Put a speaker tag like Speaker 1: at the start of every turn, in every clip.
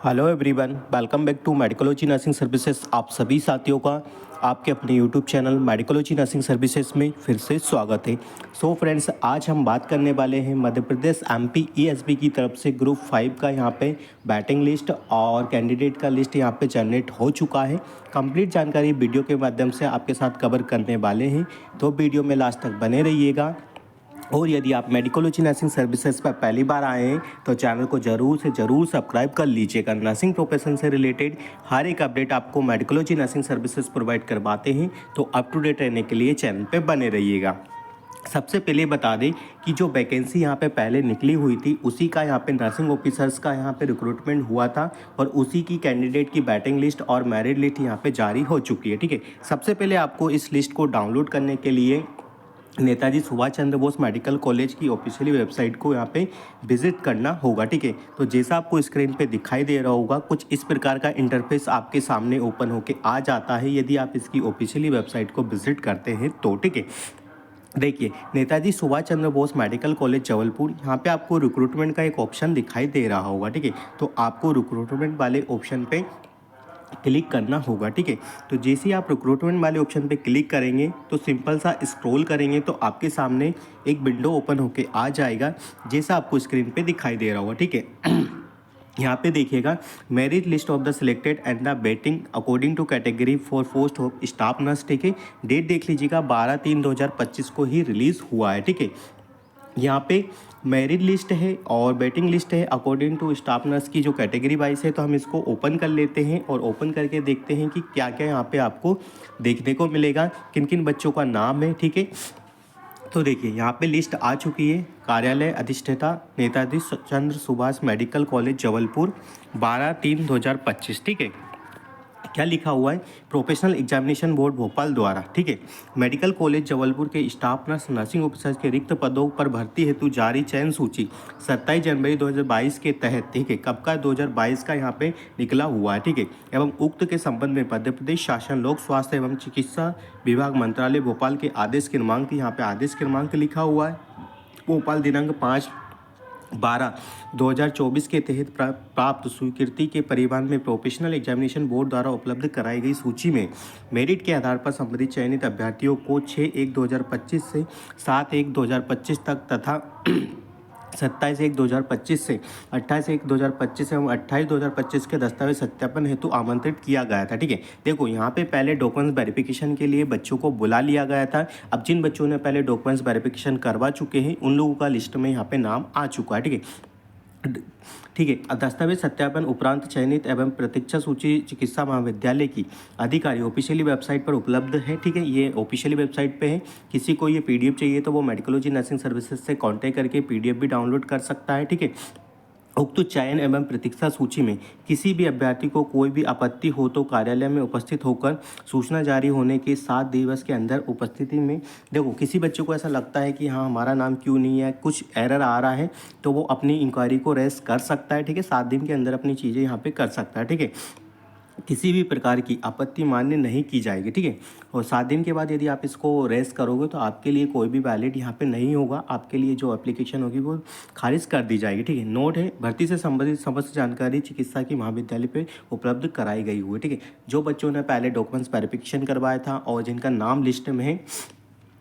Speaker 1: Hello everyone, welcome back to Medicology nursing services. आप सभी साथियों का आपके अपने YouTube channel Medicology nursing services में फिर से स्वागत है। सो फ्रेंड्स, आज हम बात करने वाले हैं मध्य प्रदेश एमपी ईएसबी की तरफ से ग्रुप 5 का यहाँ पे बैटिंग लिस्ट और कैंडिडेट का लिस्ट यहाँ पे जनरेट हो चुका है। कंप्लीट जानकारी वीडियो के माध्यम से आपके साथ कवर करने वाले हैं, तो वीडियो में लास्ट तक बने रहिएगा। और यदि आप मेडिकोलॉजी नर्सिंग सर्विसेज पर पहली बार आए हैं तो चैनल को ज़रूर से ज़रूर सब्सक्राइब कर लीजिएगा। नर्सिंग प्रोफेशन से रिलेटेड हर एक अपडेट आपको मेडिकोलॉजी नर्सिंग सर्विसेज प्रोवाइड करवाते हैं, तो अप टू डेट रहने के लिए चैनल पे बने रहिएगा। सबसे पहले बता दें कि जो वैकेंसी यहाँ पे पहले निकली हुई थी उसी का यहाँ पे नर्सिंग ऑफिसर्स का यहाँ पे रिक्रूटमेंट हुआ था और उसी की कैंडिडेट की बैटिंग लिस्ट और मेरिट लिस्ट यहाँ पे जारी हो चुकी है। ठीक है, सबसे पहले आपको इस लिस्ट को डाउनलोड करने के लिए नेताजी सुभाष चंद्र बोस मेडिकल कॉलेज की ऑफिशियली वेबसाइट को यहाँ पे विजिट करना होगा। ठीक है, तो जैसा आपको स्क्रीन पे दिखाई दे रहा होगा, कुछ इस प्रकार का इंटरफेस आपके सामने ओपन होके आ जाता है यदि आप इसकी ऑफिशियली वेबसाइट को विजिट करते हैं तो। ठीक है, देखिए नेताजी सुभाष चंद्र बोस मेडिकल कॉलेज जबलपुर, यहाँ पे आपको रिक्रूटमेंट का एक ऑप्शन दिखाई दे रहा होगा। ठीक है, तो आपको रिक्रूटमेंट वाले ऑप्शन पे क्लिक करना होगा। ठीक है, तो जैसे ही आप रिक्रूटमेंट वाले ऑप्शन पे क्लिक करेंगे तो सिंपल सा स्क्रॉल करेंगे तो आपके सामने एक विंडो ओपन होके आ जाएगा, जैसा आपको स्क्रीन पे दिखाई दे रहा होगा। ठीक है, यहाँ पे देखिएगा merit list of the selected and the waiting according to category for post of staff nurse. ठीक है, डेट देख लीजिएगा 12/3/2025 को ही रिलीज़ हुआ है। ठीक है, यहाँ पे मेरिट लिस्ट है और वेटिंग लिस्ट है अकॉर्डिंग टू स्टाफ नर्स की जो कैटेगरी वाइज है। तो हम इसको ओपन कर लेते हैं और ओपन करके देखते हैं कि क्या क्या यहाँ पे आपको देखने को मिलेगा, किन किन बच्चों का नाम है। ठीक है, तो देखिए यहाँ पे लिस्ट आ चुकी है। कार्यालय अधिष्ठाता नेताजी चंद्र सुभाष मेडिकल कॉलेज जबलपुर 12/3/2025। ठीक है, क्या लिखा हुआ है, प्रोफेशनल एग्जामिनेशन बोर्ड भोपाल द्वारा। ठीक है, मेडिकल कॉलेज जबलपुर के स्टाफ नर्स नर्सिंग ऑफिसर्स के रिक्त पदों पर भर्ती हेतु जारी चयन सूची 27 जनवरी 2022 के तहत। ठीक है, कब का 2022 का यहाँ पे निकला हुआ है। ठीक है, एवं उक्त के संबंध में मध्य प्रदेश शासन लोक स्वास्थ्य एवं चिकित्सा विभाग मंत्रालय भोपाल के आदेश क्रमांक, यहाँ पे आदेश क्रमांक लिखा हुआ है भोपाल दिनांक 5/12/2024 के तहत प्राप्त स्वीकृति के परिवहन में प्रोफेशनल एग्जामिनेशन बोर्ड द्वारा उपलब्ध कराई गई सूची में मेरिट के आधार पर संबंधित चयनित अभ्यर्थियों को 6/1/2025 से 7/1/2025 तक तथा 27/1/2025 से 28/1/2025 एवं 28/2025 के दस्तावेज सत्यापन हेतु आमंत्रित किया गया था। ठीक है, देखो यहाँ पे पहले डॉक्यूमेंट्स वेरिफिकेशन के लिए बच्चों को बुला लिया गया था। अब जिन बच्चों ने पहले डॉक्यूमेंट्स वेरिफिकेशन करवा चुके हैं उन लोगों का लिस्ट में यहाँ पे नाम आ चुका है। ठीक है, ठीक है, दस्तावेज सत्यापन उपरांत चयनित एवं प्रतीक्षा सूची चिकित्सा महाविद्यालय की अधिकारी ऑफिशियली वेबसाइट पर उपलब्ध है। ठीक है, ये ऑफिशियली वेबसाइट पे है। किसी को ये पीडीएफ चाहिए तो वो मेडिकोलॉजी नर्सिंग सर्विसेज से कांटेक्ट करके पीडीएफ भी डाउनलोड कर सकता है। ठीक है, उक्त चयन एवं प्रतीक्षा सूची में किसी भी अभ्यर्थी को कोई भी आपत्ति हो तो कार्यालय में उपस्थित होकर सूचना जारी होने के 7 दिवस के अंदर उपस्थिति में, देखो किसी बच्चे को ऐसा लगता है कि हाँ हमारा नाम क्यों नहीं है, कुछ एरर आ रहा है, तो वो अपनी इंक्वायरी को रेस कर सकता है। ठीक है, 7 दिन के अंदर अपनी चीज़ें यहाँ पे कर सकता है। ठीक है, किसी भी प्रकार की आपत्ति मान्य नहीं की जाएगी। ठीक है, और 7 दिन के बाद यदि आप इसको रेस करोगे तो आपके लिए कोई भी वैलिड यहाँ पे नहीं होगा, आपके लिए जो एप्लीकेशन होगी वो खारिज कर दी जाएगी। ठीक है, नोट है, भर्ती से संबंधित समस्त जानकारी चिकित्सा की महाविद्यालय पे उपलब्ध कराई गई हुई है। ठीक है, जो बच्चों ने पहले डॉक्यूमेंट्स वेरिफिकेशन करवाया था और जिनका नाम लिस्ट में है,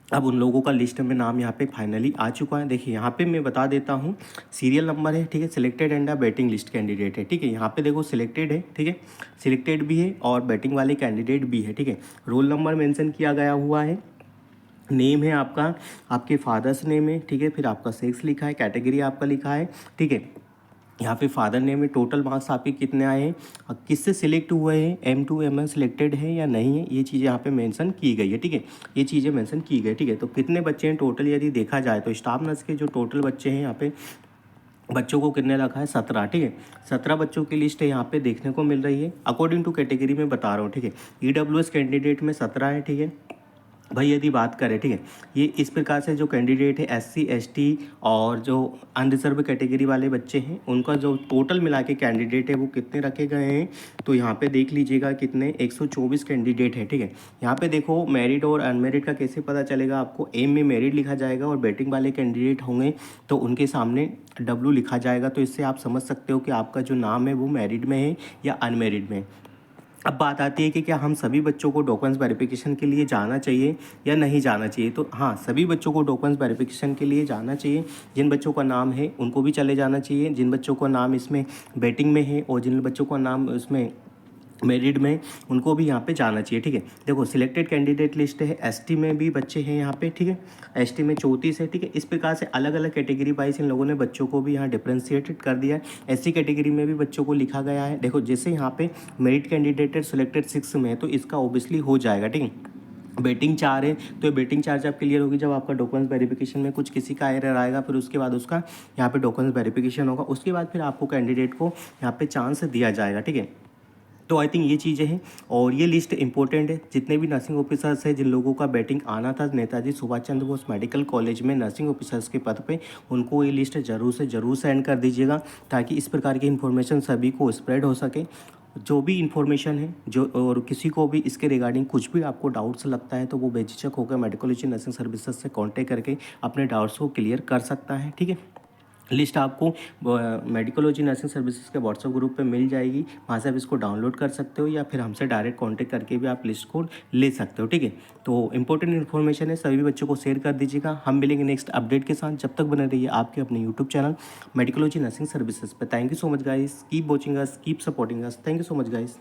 Speaker 1: अब उन लोगों का लिस्ट में नाम यहाँ पे फाइनली आ चुका है। देखिए यहाँ पे मैं बता देता हूँ, सीरियल नंबर है। ठीक है, selected and waiting list candidate है। ठीक है, यहाँ पे देखो सिलेक्टेड है। ठीक है, सिलेक्टेड भी है और बैटिंग वाले कैंडिडेट भी है। ठीक है, रोल नंबर मेंशन किया गया हुआ है, नेम है आपका, आपके फादर्स नेम है। ठीक है, फिर आपका सेक्स लिखा है, कैटेगरी आपका लिखा है। ठीक है, यहाँ पे फादर नेम में टोटल मार्क्स आपके कितने आए हैं और किससे सिलेक्ट हुए हैं, M2 M1 सिलेक्टेड है या नहीं है, ये चीज़ें यहाँ पे मेंशन की गई है। ठीक है, ये चीज़ें मेंशन की गई। ठीक है, तो कितने बच्चे हैं टोटल यदि देखा जाए तो स्टाफ नर्स के जो टोटल बच्चे हैं यहाँ पे बच्चों को कितने रखा है, 17। ठीक है, 17 बच्चों की लिस्ट है यहाँ पे देखने को मिल रही है। अकॉर्डिंग टू कैटेगरी में बता रहा हूँ। ठीक है, EWS कैंडिडेट में 17 है। ठीक है, भाई यदि बात करें, ठीक है, ये इस प्रकार से जो कैंडिडेट है एससी एसटी और जो अनरिजर्व कैटेगरी वाले बच्चे हैं, उनका जो टोटल मिला के कैंडिडेट है वो कितने रखे गए हैं, तो यहाँ पे देख लीजिएगा कितने 124 कैंडिडेट है। ठीक है, यहाँ पे देखो मेरिट और अनमेरिट का कैसे पता चलेगा आपको, एम में मेरिट लिखा जाएगा और बैटिंग वाले कैंडिडेट होंगे तो उनके सामने डब्लू लिखा जाएगा। तो इससे आप समझ सकते हो कि आपका जो नाम है वो मेरिट में है या अनमेरिट में। अब बात आती है कि क्या हम सभी बच्चों को डॉक्यूमेंट्स वेरिफिकेशन के लिए जाना चाहिए या नहीं जाना चाहिए। तो हाँ, सभी बच्चों को डॉक्यूमेंट्स वेरिफिकेशन के लिए जाना चाहिए। जिन बच्चों का नाम है उनको भी चले जाना चाहिए, जिन बच्चों का नाम इसमें बैटिंग में है और जिन बच्चों का नाम इसमें मेरिट में, उनको भी यहाँ पे जाना चाहिए। ठीक है, देखो सिलेक्टेड कैंडिडेट लिस्ट है, एसटी में भी बच्चे हैं यहाँ पे। ठीक है, एसटी में 34 है। ठीक है, इस प्रकार से अलग अलग कैटेगरी वाइज इन लोगों ने बच्चों को भी यहाँ डिफ्रेंशिएटेड कर दिया है। एससी कैटेगरी में भी बच्चों को लिखा गया है। देखो जैसे यहाँ पे मेरिट कैंडिडेट सिलेक्टेड 6 में है तो इसका ओबियसली हो जाएगा। ठीक है, बेटिंग 4 है तो ये बेटिंग 4 जब क्लियर होगी, जब आपका डॉक्यूमेंट्स वेरिफिकेशन में कुछ किसी का एरर आएगा, फिर उसके बाद उसका यहाँ पे डॉक्यूमेंट्स वेरिफिकेशन होगा, उसके बाद फिर आपको कैंडिडेट को यहाँ पे चांस दिया जाएगा। ठीक है, तो आई थिंक ये चीज़ें हैं और ये लिस्ट इंपॉर्टेंट है। जितने भी नर्सिंग ऑफिसर्स हैं जिन लोगों का बैटिंग आना था नेताजी सुभाष चंद्र बोस मेडिकल कॉलेज में नर्सिंग ऑफिसर्स के पद पे, उनको ये लिस्ट ज़रूर से ज़रूर सेंड कर दीजिएगा ताकि इस प्रकार की इन्फॉर्मेशन सभी को स्प्रेड हो सके। जो भी इन्फॉर्मेशन है जो, और किसी को भी इसके रिगार्डिंग कुछ भी आपको डाउट्स लगता है तो वो बेझिझक होकर मेडिकोलॉजी नर्सिंग सर्विसेज से कॉन्टेक्ट करके अपने डाउट्स को क्लियर कर सकता है। ठीक है, लिस्ट आपको मेडिकोलॉजी नर्सिंग सर्विसेज के व्हाट्सएप ग्रुप पे मिल जाएगी, वहाँ से आप इसको डाउनलोड कर सकते हो या फिर हमसे डायरेक्ट कांटेक्ट करके भी आप लिस्ट को ले सकते हो। ठीक है, तो इंपॉर्टेंट इन्फॉर्मेशन है, सभी बच्चों को शेयर कर दीजिएगा। हम मिलेंगे नेक्स्ट अपडेट के साथ, जब तक बने रहिए आपके अपने YouTube channel Medicology nursing services पर। Thank you so much guys, keep watching us, keep supporting us. Thank you so much guys.